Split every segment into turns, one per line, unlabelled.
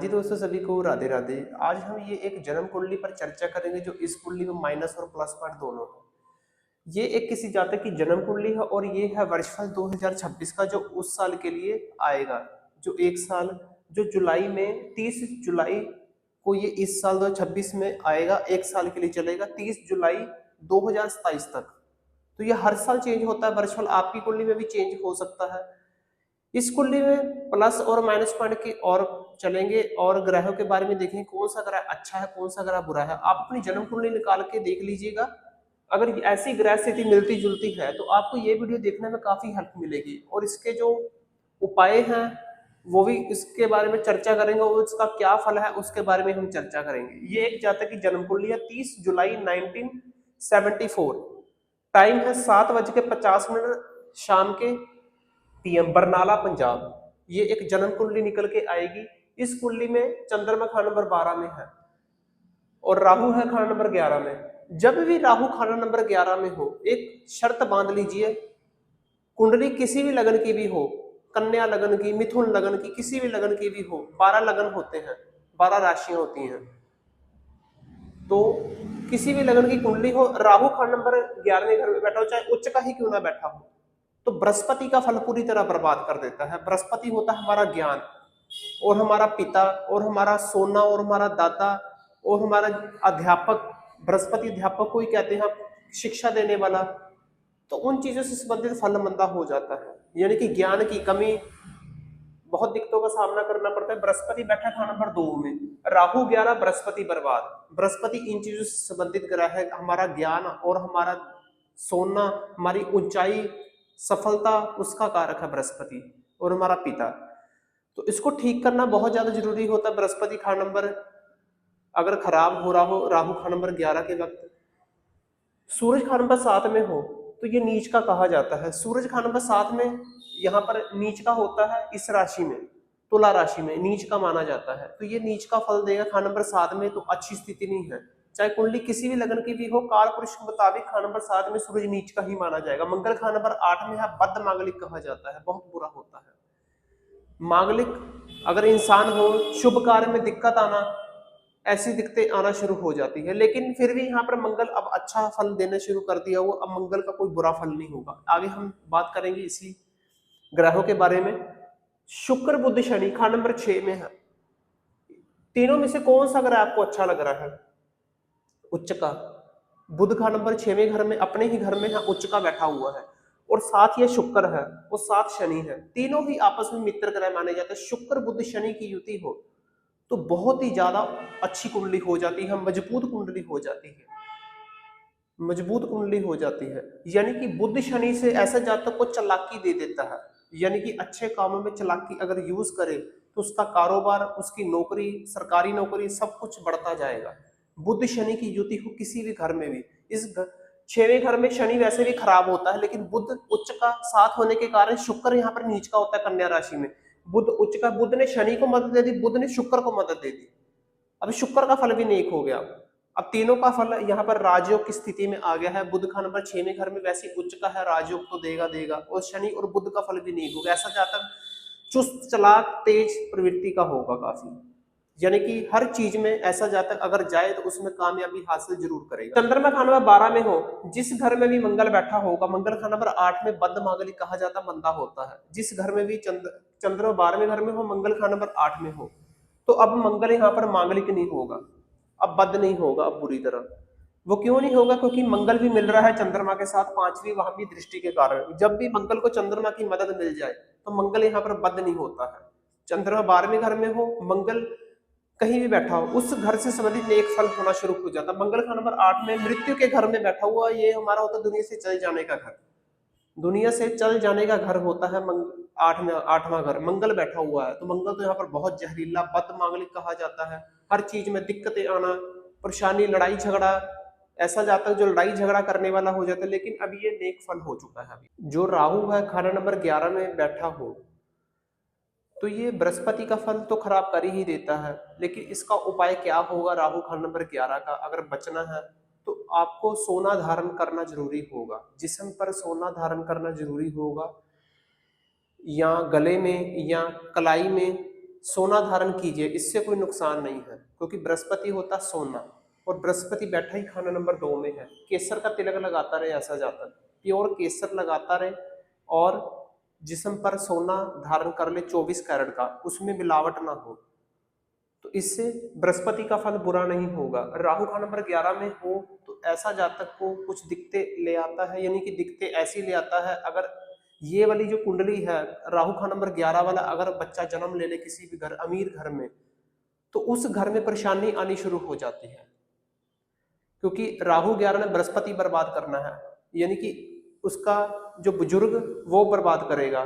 जी दोस्तों, सभी को राधे राधे। आज हम ये एक जन्म कुंडली पर चर्चा करेंगे जो इस कुंडली में माइनस और प्लस पॉइंट दोनों है। ये एक किसी जातक की जन्म कुंडली है और ये है वर्षफल 2026 का जो उस साल के लिए आएगा। जो एक साल जो जुलाई में 30 जुलाई को ये इस साल 2026 में आएगा, एक साल के लिए चलेगा 30 जुलाई 2027 तक। तो ये हर साल चेंज होता है वर्षफल, आपकी कुंडली में भी चेंज हो सकता है। इस कुंडली में प्लस और माइनस पॉइंट की और चलेंगे और ग्रहों के बारे में देखेंगे कौन सा ग्रह अच्छा है कौन सा ग्रह बुरा है। आप अपनी जन्म कुंडली निकाल के देख लीजिएगा। अगर ऐसी ग्रह स्थिति मिलती जुलती है तो आपको ये वीडियो देखने में काफी हेल्प मिलेगी और इसके जो उपाय हैं वो भी इसके बारे में चर्चा करेंगे और इसका क्या फल है उसके बारे में हम चर्चा करेंगे। ये एक जातक की जन्म कुंडली है 30 जुलाई 1974। टाइम है 7:50 शाम के पीएम, बरनाला पंजाब। ये एक जन्म कुंडली निकल के आएगी। इस कुंडली में चंद्रमा खाना नंबर 12 में है और राहु है खाना नंबर 11 में। जब भी राहु खाना नंबर 11 में हो, एक शर्त बांध लीजिए, कुंडली किसी भी लगन की भी हो, कन्या लगन की, मिथुन लगन की, किसी भी लगन की भी हो, 12 लगन होते हैं, 12 राशियां होती हैं। तो किसी भी लगन की कुंडली हो, राहु खान नंबर 11वें घर में बैठा हो, चाहे उच्च का ही क्यों ना बैठा हो, तो बृहस्पति का फल पूरी तरह बर्बाद कर देता है। बृहस्पति होता है हमारा ज्ञान और हमारा पिता और हमारा सोना और हमारा दाता और हमारा अध्यापक। बृहस्पति अध्यापक को ही कहते हैं, शिक्षा देने वाला। तो उन चीजों से संबंधित फल मंदा हो जाता है, यानी कि ज्ञान की कमी, बहुत दिक्कतों का सामना करना पड़ता है। बृहस्पति बैठा था नंबर 2 में, राहु 11, बृहस्पति बर्बाद। बृहस्पति इन चीजों से संबंधित ग्रह है, हमारा ज्ञान और हमारा सोना, हमारी ऊंचाई, सफलता, उसका कारक है बृहस्पति और हमारा पिता। तो इसको ठीक करना बहुत ज्यादा जरूरी होता है। बृहस्पति खा नंबर अगर खराब हो रहा हो राहु खा नंबर 11 के वक्त, सूरज खा नंबर 7 में हो तो ये नीच का कहा जाता है। सूरज खा नंबर 7 में यहाँ पर नीच का होता है, इस राशि में, तुला राशि में नीच का माना जाता है। तो ये नीच का फल देगा खा नंबर 7 में, तो अच्छी स्थिति नहीं है। चाहे कुंडली किसी भी लगन की भी हो, काल पुरुष के मुताबिक खा नंबर 7 में सूरज नीच का ही माना जाएगा। मंगल खा नंबर 8 में है, बद्ध मांगलिक कहा जाता है, बहुत बुरा होता है मांगलिक। अगर इंसान हो, शुभ कार्य में दिक्कत आना, ऐसी दिक्कतें आना शुरू हो जाती है। लेकिन फिर भी यहाँ पर मंगल अब अच्छा फल देने शुरू कर दिया हुआ, अब मंगल का कोई बुरा फल नहीं होगा। आगे हम बात करेंगे इसी ग्रहों के बारे में। शुक्र बुध शनि खा नंबर 6 में है। तीनों में से कौन सा ग्रह आपको अच्छा लग रहा है? उच्च का। बुध का नंबर 6वें घर में, अपने ही घर में है, उच्च का बैठा हुआ है और साथ ये शुक्र है और साथ शनि है। तीनों ही आपस में मित्र ग्रह माने जाते हैं। शुक्र बुध शनि की युति हो तो बहुत ही ज्यादा अच्छी कुंडली हो जाती है, मजबूत कुंडली हो जाती है, मजबूत कुंडली हो जाती है। यानी कि बुध शनि से ऐसा जातक को चालाकी दे देता है, यानी कि अच्छे कामों में चालाकी अगर यूज करे तो उसका कारोबार, उसकी नौकरी, सरकारी नौकरी, सब कुछ बढ़ता जाएगा। बुध शनि की युति हो किसी भी घर में भी। इस 6वें घर में शनि वैसे भी खराब होता है, लेकिन बुध उच्च का साथ होने के कारण शुक्र यहाँ पर नीच का होता है कन्या राशि में। बुध उच्च का, बुध ने शनि को मदद दे दी, बुध ने शुक्र को मदद दे दी। अब शुक्र का फल भी नेक हो गया। अब तीनों का फल यहाँ पर राजयोग की स्थिति में आ गया है। बुध का नंबर 6वें घर में वैसे उच्च का है, राजयोग तो देगा देगा, और शनि और बुध का फल भी नेक होगा। ऐसा जातक चुस्त, चालाक, तेज प्रवृत्ति का होगा काफी, यानी कि हर चीज में ऐसा जातक अगर जाए तो उसमें कामयाबी हासिल जरूर करेगा। चंद्रमा खाना नंबर 12 में हो, जिस घर में भी मंगल बैठा होगा, मंगल खाना नंबर 8 में बद्ध मांगलिक कहा जाता, मंदा होता है। जिस घर में भी चंद्रमा 12वें घर में हो, मंगल खाना नंबर 8 में हो, तो अब मंगल यहाँ पर मांगलिक नहीं होगा, अब बद नहीं होगा, अब बुरी तरह। वो क्यों नहीं होगा? क्योंकि मंगल भी मिल रहा है चंद्रमा के साथ 5वीं वहां भी दृष्टि के कारण। जब भी मंगल को चंद्रमा की मदद मिल जाए तो मंगल यहाँ पर बद नहीं होता है। चंद्रमा 12वें घर में हो, मंगल कहीं भी बैठा हो, उस घर से संबंधित नेक फल होना शुरू हो जाता है। मंगल का नंबर 8 में मृत्यु के घर में बैठा हुआ, ये हमारा होता है दुनिया से चल जाने का घर। दुनिया से चल जाने का घर होता है 8वां घर, मंगल बैठा हुआ है। तो मंगल तो यहाँ पर बहुत जहरीला, बद मांगलिक कहा जाता है। हर चीज में दिक्कतें आना, परेशानी, लड़ाई झगड़ा, ऐसा जाता है जो लड़ाई झगड़ा करने वाला हो जाता है। लेकिन अब ये नेक फल हो चुका है। अभी जो राहु है खाना नंबर 11 में बैठा हो, तो ये बृहस्पति का फल तो खराब कर ही देता है। लेकिन इसका उपाय क्या होगा? राहु खान नंबर 11 का अगर बचना है तो आपको सोना धारण करना जरूरी होगा, जिस्म पर सोना धारण करना जरूरी होगा, या गले में या कलाई में, सोना धारण कीजिए, इससे कोई नुकसान नहीं है, क्योंकि बृहस्पति होता सोना और बृहस्पति बैठा ही खाना नंबर 2 में है। केसर का तिलक लगाता रहे ऐसा जातक, प्योर केसर लगाता रहे और जिस्म पर सोना धारण कर ले 24 कैरेट का, उसमें मिलावट ना हो, तो इससे बृहस्पति का फल बुरा नहीं होगा। राहु का नंबर 11 में हो तो ऐसा जातक को कुछ दिक्कतें ले आता है, यानी कि दिक्कतें ऐसी ले आता है, अगर ये वाली जो कुंडली है राहु का नंबर 11 वाला, अगर बच्चा जन्म ले ले किसी भी घर, अमीर घर में, तो उस घर में परेशानी आनी शुरू हो जाती है, क्योंकि राहु 11 ने बृहस्पति बर्बाद करना है, यानी कि उसका जो बुजुर्ग वो बर्बाद करेगा।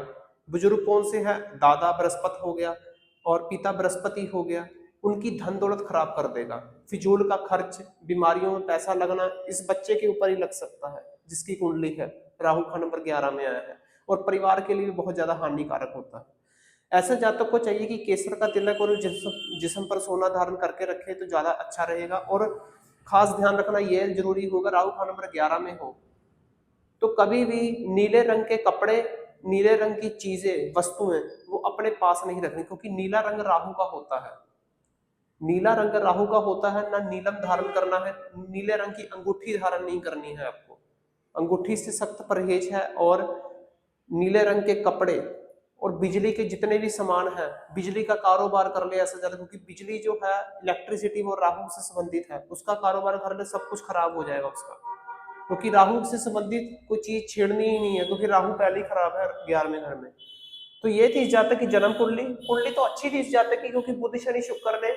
बुजुर्ग कौन से है? दादा बृहस्पति हो गया और पिता बृहस्पति हो गया, उनकी धन दौलत खराब कर देगा। फिजूल का खर्च, बीमारियों में पैसा लगना इस बच्चे के ऊपर ही लग सकता है जिसकी कुंडली है राहु का नंबर 11 में आया है, और परिवार के लिए भी बहुत ज्यादा हानिकारक होता है। ऐसे जातक को चाहिए कि केसर का तिलक और जिस्म पर सोना धारण करके रखे तो ज्यादा अच्छा रहेगा। और खास ध्यान रखना यह जरूरी होगा, राहु का नंबर 11 में हो तो कभी भी नीले रंग के कपड़े, नीले रंग की चीजें, वस्तुएं वो अपने पास नहीं रखनी, क्योंकि नीला रंग राहु का होता है। नीला रंग राहु का होता है ना, नीलम धारण करना है, नीले रंग की अंगूठी धारण नहीं करनी है आपको, अंगूठी से सख्त परहेज है। और नीले रंग के कपड़े और बिजली के जितने भी सामान है, बिजली का कारोबार कर ले ऐसा ज्यादा, क्योंकि बिजली जो है इलेक्ट्रिसिटी वो राहु से संबंधित है, उसका कारोबार कर ले सब कुछ खराब हो जाएगा उसका, क्योंकि राहु से संबंधित कोई चीज छेड़नी ही नहीं है, क्योंकि राहु पहले ही खराब है 11वें घर में। तो ये थी इस जातक की जन्म कुंडली। कुंडली तो अच्छी थी इस जातक की, क्योंकि बुध शनि शुक्र ने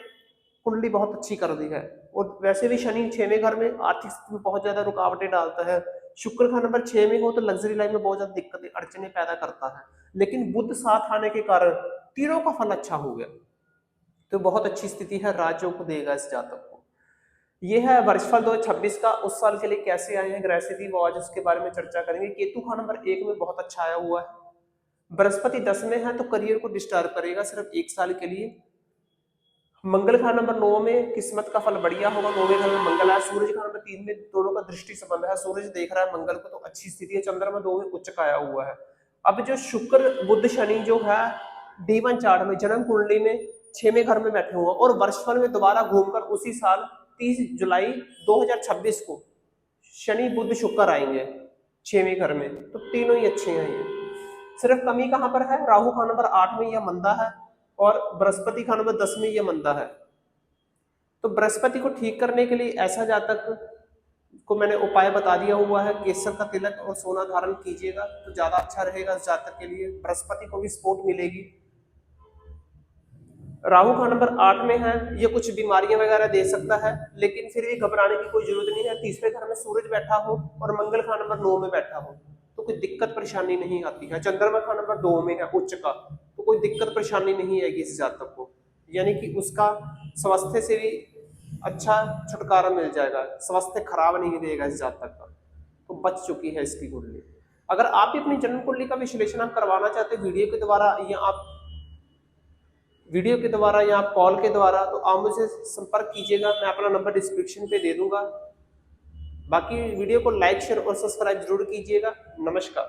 कुंडली बहुत अच्छी कर दी है। और वैसे भी शनि 6वें घर में आर्थिक स्थिति में बहुत ज्यादा रुकावटें डालता है। शुक्र का नंबर 6 में हो तो लग्जरी लाइफ में बहुत ज्यादा दिक्कतें अड़चने पैदा करता है, लेकिन बुध साथ आने के कारण तीनों का फल अच्छा हो गया, तो बहुत अच्छी स्थिति है, राजयोग को देगा इस जातक को। ये है वर्षफल 2026 का। उस साल के लिए कैसे आए हैं ग्रह स्थिति, वो आज उसके बारे में चर्चा करेंगे। केतु का नंबर 1 में बहुत अच्छा आया हुआ है, बृहस्पति 10 में है तो करियर को डिस्टर्ब करेगा सिर्फ 1 साल के लिए। मंगल का नंबर 9 में, किस्मत का फल बढ़िया होगा, 9वें घर में मंगल है। सूरज का नंबर 3 में, दोनों का दृष्टि संबंध है, सूरज देख रहा है मंगल को तो अच्छी स्थिति है। चंद्रमा 2 में उच्च का आया हुआ है। अब जो शुक्र बुध शनि जो है D1 चार्ट में जन्म कुंडली में 6वें घर में बैठे हुए और वर्षफल में दोबारा घूमकर उसी साल 30 जुलाई 2026 को शनि बुध शुक्र आएंगे 6वें घर में, तो तीनों ही अच्छे हैं। ये सिर्फ कमी कहां पर है? राहु का नंबर 8 में यह मंदा है और बृहस्पति का नंबर 10 में यह मंदा है। तो बृहस्पति को ठीक करने के लिए ऐसा जातक को मैंने उपाय बता दिया हुआ है, केसर का तिलक और सोना धारण कीजिएगा तो ज्यादा अच्छा रहेगा इस जातक के लिए, बृहस्पति को भी सपोर्ट मिलेगी। राहु का नंबर 8 में है, ये कुछ बीमारियां वगैरह दे सकता है, लेकिन फिर भी घबराने की कोई जरूरत नहीं है। तीसरे घर में सूरज बैठा हो और मंगल का नंबर 9 में बैठा हो तो कोई दिक्कत परेशानी नहीं आती है। चंद्रमा का नंबर 2 में है उच्च का, तो कोई दिक्कत परेशानी नहीं आएगी इस जातक को, यानी कि उसका स्वास्थ्य से भी अच्छा छुटकारा मिल जाएगा, स्वास्थ्य खराब नहीं रहेगा इस जातक का, तो बच चुकी है इसकी कुंडली। अगर आप भी अपनी जन्म कुंडली का विश्लेषण आप करवाना चाहते हैं वीडियो के द्वारा या आप कॉल के द्वारा, तो आप मुझसे संपर्क कीजिएगा, मैं अपना नंबर डिस्क्रिप्शन पे दे दूंगा। बाकी वीडियो को लाइक शेयर और सब्सक्राइब जरूर कीजिएगा। नमस्कार।